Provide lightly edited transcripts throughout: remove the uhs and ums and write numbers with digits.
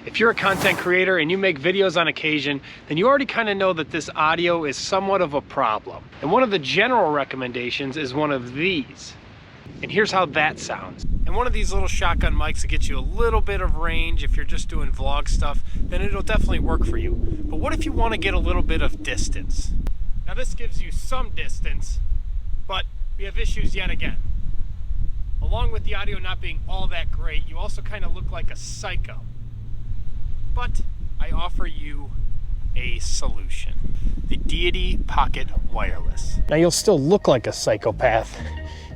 If you're a content creator and you make videos on occasion, then you already kind of know that this audio is somewhat of a problem. And one of the general recommendations is one of these. And here's how that sounds. And one of these little shotgun mics that gets you a little bit of range if you're just doing vlog stuff, then it'll definitely work for you. But what if you want to get a little bit of distance? Now this gives you some distance, but we have issues yet again. Along with the audio not being all that great, you also kind of look like a psycho. But I offer you a solution. The Deity Pocket Wireless. Now you'll still look like a psychopath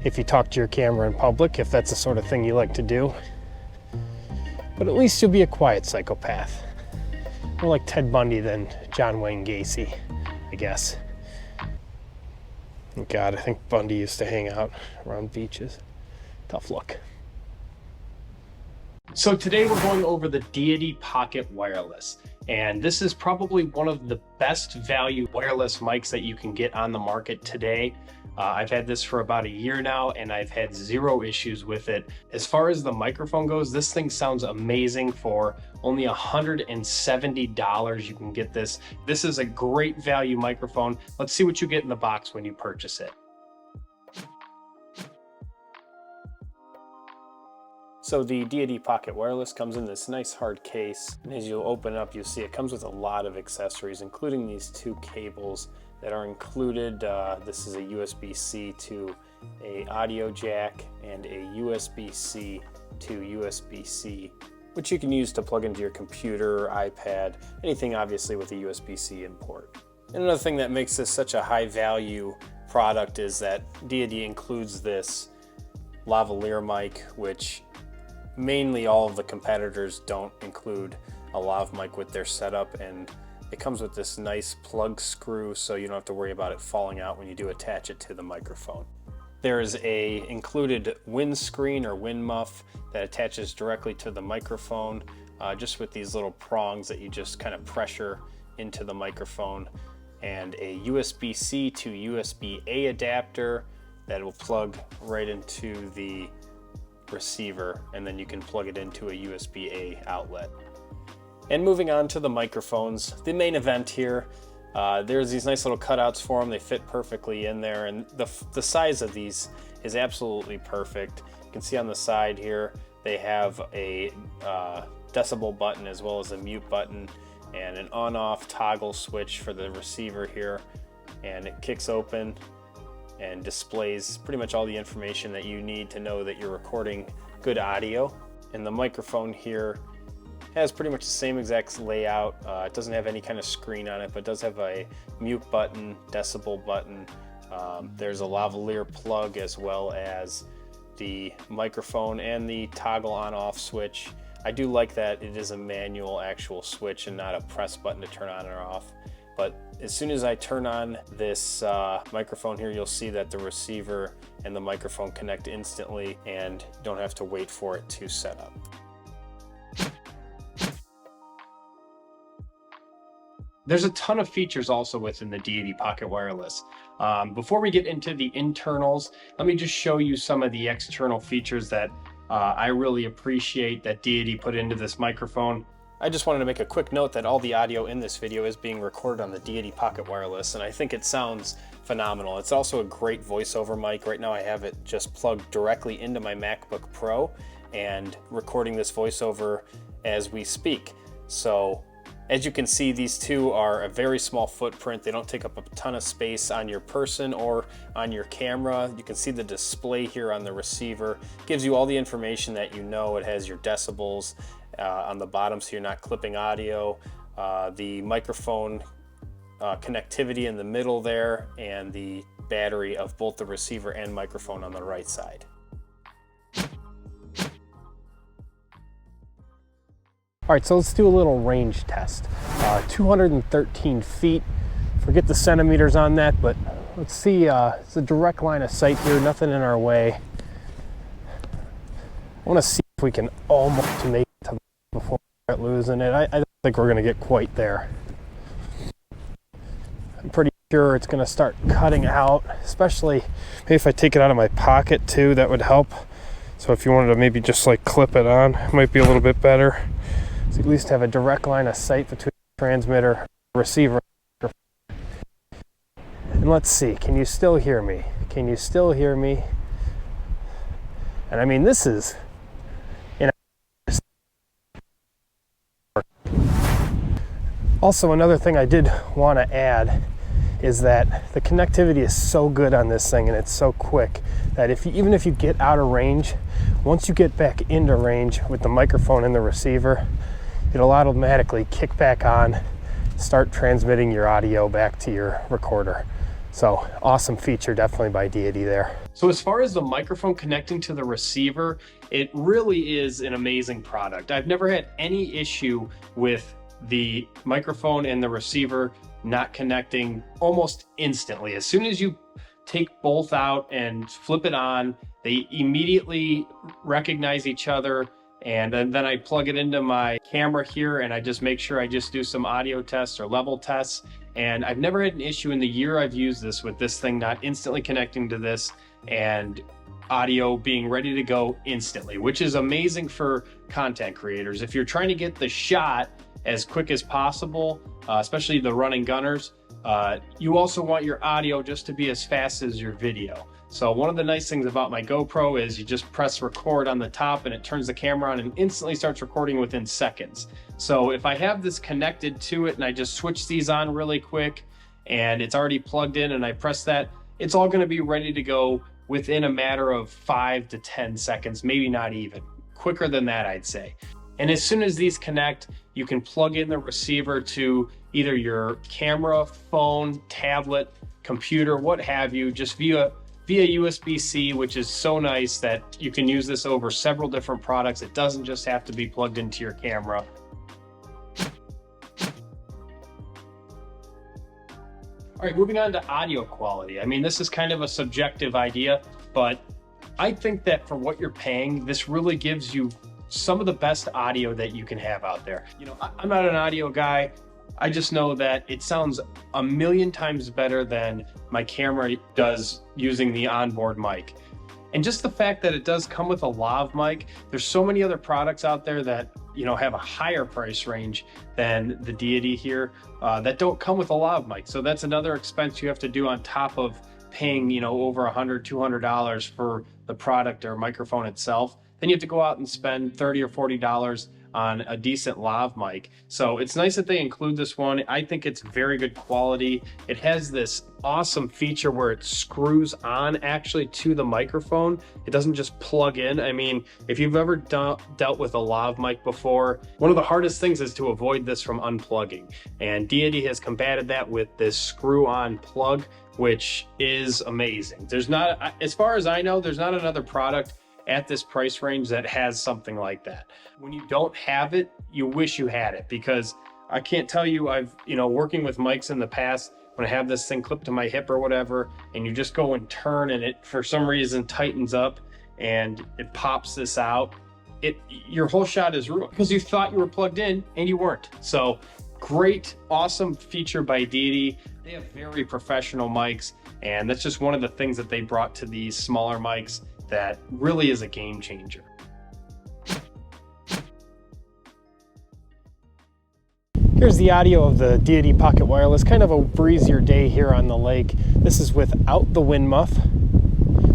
if you talk to your camera in public, if that's the sort of thing you like to do. But at least you'll be a quiet psychopath. More like Ted Bundy than John Wayne Gacy, I guess. God, I think Bundy used to hang out around beaches. Tough luck. So today we're going over the Deity Pocket Wireless, and this is probably one of the best value wireless mics that you can get on the market today. I've had this for about a year now and I've had zero issues with it. As far as the microphone goes, this thing sounds amazing. For only $170 you can get this. This is a great value microphone. Let's see what you get in the box when you purchase it. So the Deity Pocket Wireless comes in this nice hard case, and as you open it up, you'll see it comes with a lot of accessories, including these two cables that are included. This is a USB-C to a audio jack and a USB-C to USB-C, which you can use to plug into your computer, iPad, anything obviously with a USB-C import. And another thing that makes this such a high value product is that Deity includes this lavalier mic, which mainly all of the competitors don't include a lav mic with their setup, and it comes with this nice plug screw so you don't have to worry about it falling out when you do attach it to the microphone. There is a included windscreen or wind muff that attaches directly to the microphone, just with these little prongs that you just kind of pressure into the microphone, and a USB-C to USB-A adapter that will plug right into the receiver, and then you can plug it into a USB-A outlet. And moving on to the microphones, the main event here, there's these nice little cutouts for them. They fit perfectly in there, and the size of these is absolutely perfect. You can see on the side here they have a decibel button as well as a mute button and an on-off toggle switch for the receiver here, and it kicks open and displays pretty much all the information that you need to know that you're recording good audio. And the microphone here has pretty much the same exact layout. It doesn't have any kind of screen on it, but it does have a mute button, decibel button. There's a lavalier plug as well as the microphone and the toggle on-off switch. I do like that it is a manual actual switch and not a press button to turn on or off. But as soon as I turn on this microphone here, you'll see that the receiver and the microphone connect instantly and don't have to wait for it to set up. There's a ton of features also within the Deity Pocket Wireless. Before we get into the internals, let me just show you some of the external features that I really appreciate that Deity put into this microphone. I just wanted to make a quick note that all the audio in this video is being recorded on the Deity Pocket Wireless, and I think it sounds phenomenal. It's also a great voiceover mic. Right now I have it just plugged directly into my MacBook Pro and recording this voiceover as we speak. So as you can see, these two are a very small footprint. They don't take up a ton of space on your person or on your camera. You can see the display here on the receiver. It gives you all the information that you know. It has your decibels on the bottom so you're not clipping audio, the microphone connectivity in the middle there, and the battery of both the receiver and microphone on the right side. All right, so let's do a little range test. 213 feet, forget the centimeters on that, but let's see, it's a direct line of sight here, nothing in our way. I wanna see if we can almost make it to the before we start losing it. I don't think we're gonna get quite there. I'm pretty sure it's gonna start cutting out, especially maybe if I take it out of my pocket too, that would help. So if you wanted to maybe just like clip it on, it might be a little bit better. So you at least have a direct line of sight between the transmitter and the receiver. And let's see, can you still hear me? Can you still hear me? And I mean, this is, also another thing I did want to add is that the connectivity is so good on this thing and it's so quick that even if you get out of range, once you get back into range with the microphone and the receiver, it'll automatically kick back on, start transmitting your audio back to your recorder. So awesome feature definitely by Deity there. So as far as the microphone connecting to the receiver, it really is an amazing product. I've never had any issue with the microphone and the receiver not connecting almost instantly. As soon as you take both out and flip it on, they immediately recognize each other. And then I plug it into my camera here and I just make sure I just do some audio tests or level tests. And I've never had an issue in the year I've used this with this thing not instantly connecting to this and audio being ready to go instantly, which is amazing for content creators. If you're trying to get the shot as quick as possible, especially the running gunners, you also want your audio just to be as fast as your video. So one of the nice things about my GoPro is you just press record on the top and it turns the camera on and instantly starts recording within seconds. So if I have this connected to it and I just switch these on really quick and it's already plugged in and I press that, it's all going to be ready to go within a matter of 5 to 10 seconds, maybe not even. Quicker than that, I'd say. And as soon as these connect, you can plug in the receiver to either your camera, phone, tablet, computer, what have you, just via USB-C, which is so nice that you can use this over several different products. It doesn't just have to be plugged into your camera. All right, moving on to audio quality. I mean, this is kind of a subjective idea, but I think that for what you're paying, this really gives you some of the best audio that you can have out there. You know, I'm not an audio guy. I just know that it sounds a million times better than my camera does using the onboard mic. And just the fact that it does come with a lav mic, there's so many other products out there that, you know, have a higher price range than the Deity here that don't come with a lav mic. So that's another expense you have to do on top of paying, you know, over $100, $200 for the product or microphone itself. Then you have to go out and spend $30 or $40 on a decent lav mic. So it's nice that they include this one. I think it's very good quality. It has this awesome feature where it screws on actually to the microphone. It doesn't just plug in. I mean, if you've ever dealt with a lav mic before, one of the hardest things is to avoid this from unplugging. And Deity has combated that with this screw on plug, which is amazing. There's not, as far as I know, there's not another product at this price range that has something like that. When you don't have it, you wish you had it, because I can't tell you, I've, you know, working with mics in the past, when I have this thing clipped to my hip or whatever, and you just go and turn and it for some reason tightens up and it pops this out, your whole shot is ruined because you thought you were plugged in and you weren't. So great, awesome feature by Deity. They have very professional mics, and that's just one of the things that they brought to these smaller mics that really is a game changer. Here's the audio of the Deity Pocket Wireless, kind of a breezier day here on the lake. This is without the wind muff.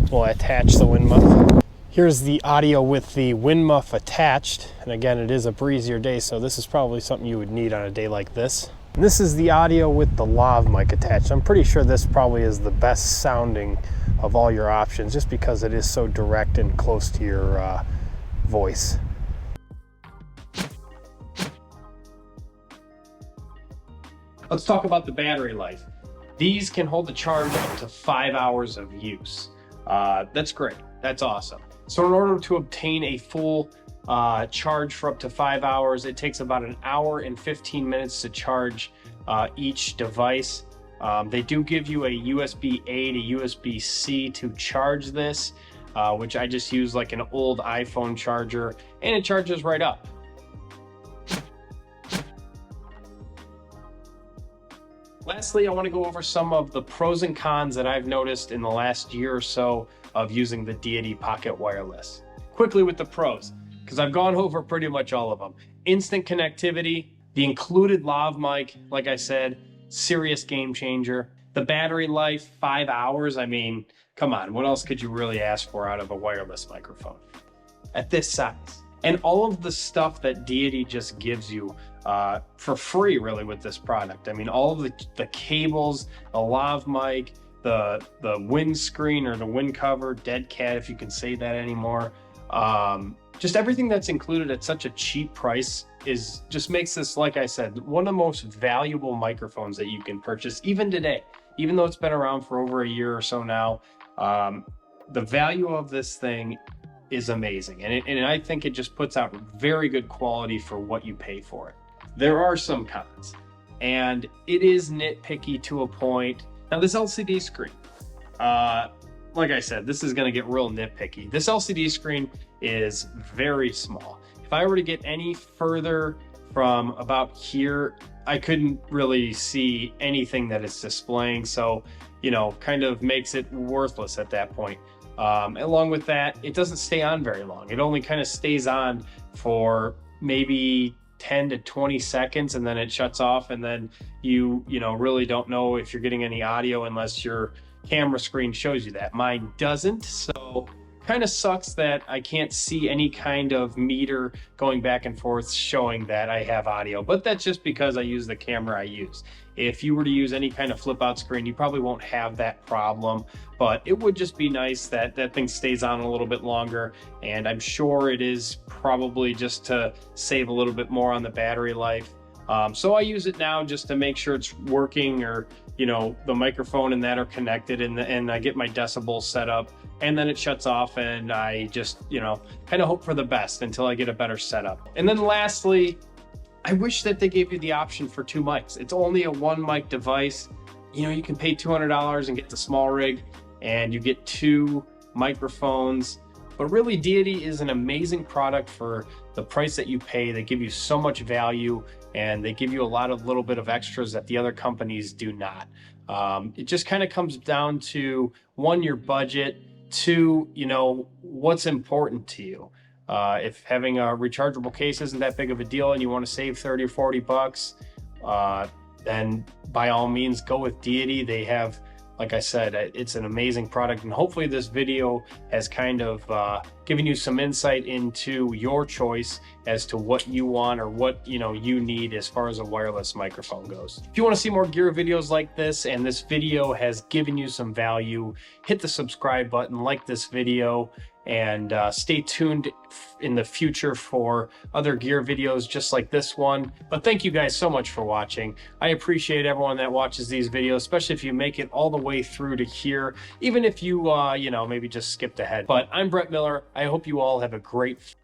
We'll attach the wind muff. Here's the audio with the wind muff attached. And again, it is a breezier day, so this is probably something you would need on a day like this. And this is the audio with the lav mic attached. I'm pretty sure this probably is the best sounding of all your options, just because it is so direct and close to your voice. Let's talk about the battery life. These can hold the charge up to 5 hours of use. That's great, that's awesome. So in order to obtain a full charge for up to 5 hours, it takes about 1 hour and 15 minutes to charge each device. They do give you a USB-A to USB-C to charge this, which I just use like an old iPhone charger, and it charges right up. Lastly, I want to go over some of the pros and cons that I've noticed in the last year or so of using the Deity Pocket Wireless. Quickly with the pros. because I've gone over pretty much all of them. Instant connectivity, the included lav mic, like I said, serious game changer. The battery life, 5 hours. I mean, come on, what else could you really ask for out of a wireless microphone at this size? And all of the stuff that Deity just gives you for free, really, with this product. I mean, all of the cables, a lav mic, the windscreen or the wind cover, dead cat, if you can say that anymore. Just everything that's included at such a cheap price just makes this, like I said, one of the most valuable microphones that you can purchase even today. Even though it's been around for over a year or so now, the value of this thing is amazing. And I think it just puts out very good quality for what you pay for it. There are some cons, and it is nitpicky to a point. Now, this LCD screen, like I said, this is going to get real nitpicky. This LCD screen is very small. If I were to get any further from about here, I couldn't really see anything that it's displaying. So, you know, kind of makes it worthless at that point. Along with that, it doesn't stay on very long. It only kind of stays on for maybe 10 to 20 seconds, and then it shuts off, and then you know, really don't know if you're getting any audio unless your camera screen shows you that. Mine doesn't, so kind of sucks that I can't see any kind of meter going back and forth showing that I have audio, but that's just because I use the camera I use. If you were to use any kind of flip out screen, you probably won't have that problem, but it would just be nice that that thing stays on a little bit longer. And I'm sure it is probably just to save a little bit more on the battery life. So I use it now just to make sure it's working, or, you know, the microphone and that are connected, and I get my decibels set up, and then it shuts off, and I just, you know, kind of hope for the best until I get a better setup. And then lastly, I wish that they gave you the option for 2 mics. It's only a 1 mic device. You know, you can pay $200 and get the small rig, and you get 2 microphones. But really, Deity is an amazing product for the price that you pay. They give you so much value, and they give you a little bit of extras that the other companies do not. It just kind of comes down to, 1, your budget, 2, you know, what's important to you. If having a rechargeable case isn't that big of a deal and you want to save 30 or 40 bucks, then by all means go with Deity. They have, like I said, it's an amazing product, and hopefully this video has kind of given you some insight into your choice as to what you want, or what, you know, you need as far as a wireless microphone goes. If you want to see more gear videos like this, and this video has given you some value, hit the subscribe button, like this video, and stay tuned in the future for other gear videos just like this one. But thank you guys so much for watching. I appreciate everyone that watches these videos, especially if you make it all the way through to here, even if you, you know, maybe just skipped ahead. But I'm Brett Miller. I hope you all have a great